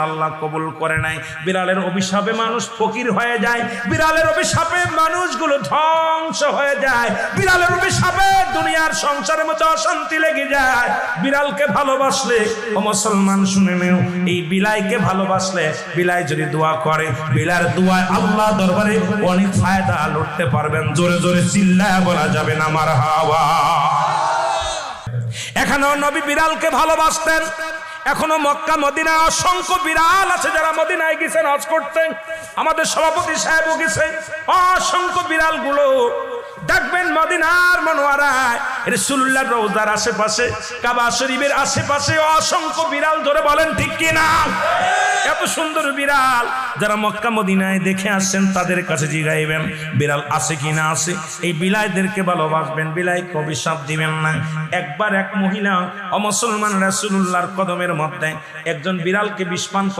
আল্লাহ কবুল করে নাই। বিড়ালের অভিশাপে মানুষ ফকির হয়ে যায়, বিড়ালের অভিশাপে মানুষগুলো ধ্বংস হয়ে যায়, বিড়ালের অভিশাপে দুনিয়ার সংসারের মধ্যে অশান্তি লেগে যায়। বিড়ালকে ভালোবাসলে ও মুসলমান শুনে নেও, এই বিলাইকে ভালোবাসলে বিলাই যদি দোয়া করে, বিলার দোয়ায় আল্লাহ দরবারে অনেক ফায়দা লুটতে পারবেন। জোরে জোরে চিল্লায়া বলা যাবে না মারহাবা। এখানেও নবী বিড়ালকে ভালোবাসতেন। এখনো মক্কা মদিনা অসংখ্য বিড়াল আছে যারা মদিনায় গেছেন হজ করতে, আমাদের সভাপতি সাহেবও গেছে। অসংখ্য বিড়াল গুলো দেখবেন মদিনার মনোয়ারায় রাসূলুল্লাহর রওজার আশেপাশে, কাবা শরীফের আশেপাশে অসংখ্য বিড়াল। ধরে বলেন ঠিক কিনা? এত সুন্দর বিড়াল যারা মক্কা মদিনায় দেখে আসছেন তাদের কাছে জিগাইবেন বিড়াল আছে কিনা আছে। এই বিলাইদেরকে ভালোবাসবেন, বিলাইকে অভিশাপ দিবেন না। একবার এক মহিলা অমুসলমান রাসূলুল্লাহর কদমের মধ্যে একজন বিড়ালকে বিষ পান